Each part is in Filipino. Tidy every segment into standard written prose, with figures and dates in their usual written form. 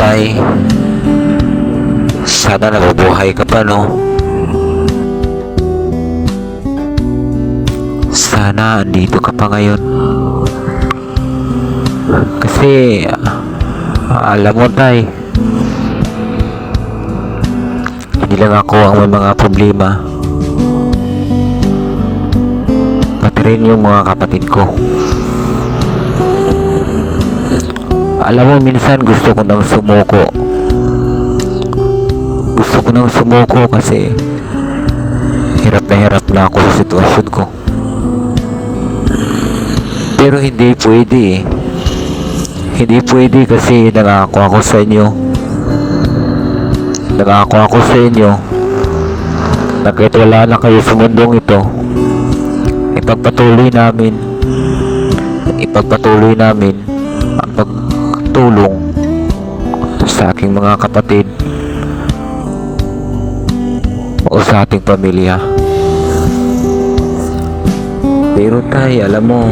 tay. Sana nabubuhay ka pa, no? Sana andito ka pa ngayon. Kasi alam mo tay, hindi lang ako ang may mga problema, pati rin yung mga kapatid ko. Alam mo, minsan gusto ko nang sumuko. Gusto ko nang sumuko kasi hirap na ako sa sitwasyon ko. Pero hindi pwede eh. Hindi pwede kasi nangako ako sa inyo. Nangako ako sa inyo na kahit wala na kayo sa mundong ito, ipagpatuloy namin ang pagtulong sa aking mga kapatid o sa ating pamilya. Pero tay, alam mo,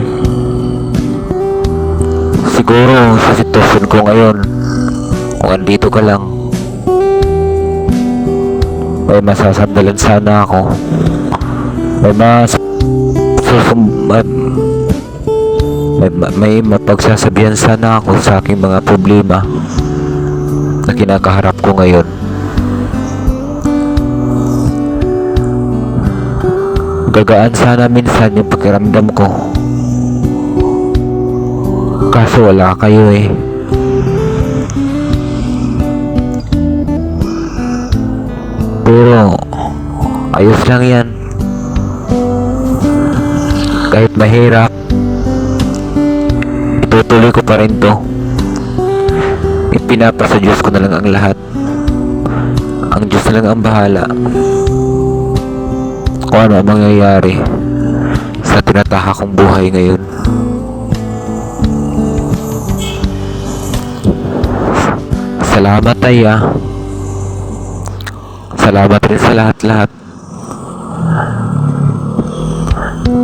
siguro sa sitwasyon ko ngayon, kung andito ka lang, may masasandalan sana ako. May mapagsasabihan sana ako sa aking mga problema na kinakaharap ko ngayon. Gagaan sana minsan yung pakiramdam ko, kaso wala kayo eh. Pero ayos lang yan. Kahit mahirap, itutuloy ko pa rin to. Ipinapasa Diyos ko na lang ang lahat. Ang Diyos na lang ang bahala kung ano ang mangyayari sa tinatahak kong buhay ngayon. Salamat tay ah. Salamat rin sa lahat-lahat.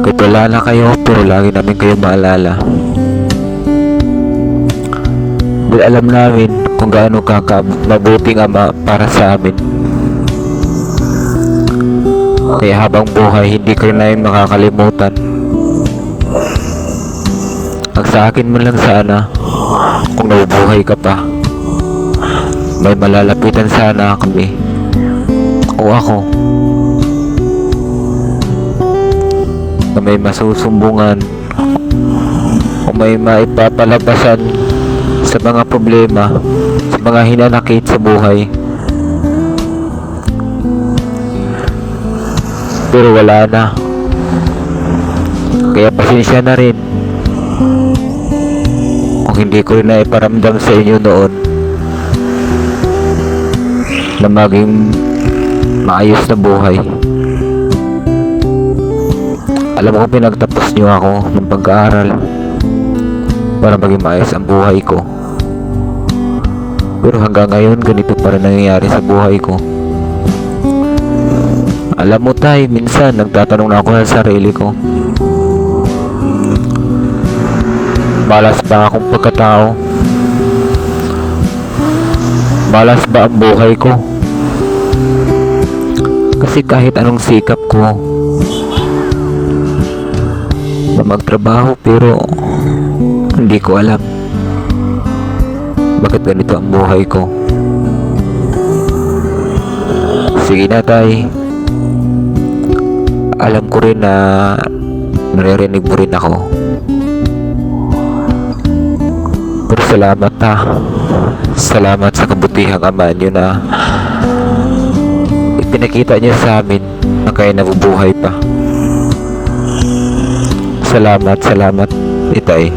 Kahit wala na kayo, pero lagi namin kayo maalala. Dahil alam namin kung gaano ka mabuting ama para sa amin. Kaya habang buhay, hindi ka rin namin makakalimutan. Ang sa akin man lang sana, kung nabubuhay ka pa, may malalapitan sana kami o ako na may masusumbungan o may maipapalabasan sa mga problema, sa mga hinanakit sa buhay. Pero wala na, kaya pasensya na rin kung hindi ko rin naiparamdam sa inyo noon na maging maayos na buhay. Alam ko pinagtapos niyo ako ng pag-aaral para maging maayos ang buhay ko, pero hanggang ngayon ganito pa rin nangyayari sa buhay ko. Alam mo tay, minsan nagtatanong na ako sa sarili ko, malas ba akong pagkatao? Malas ba ang buhay ko? Kasi kahit anong sikap ko na magtrabaho, pero hindi ko alam bakit ganito ang buhay ko. Sige na tay, alam ko rin na naririnig mo rin ako, pero salamat ha. Salamat sa kabutihang ama nyo na ipinakita niyo sa amin na kayo nabubuhay pa. Salamat, itay.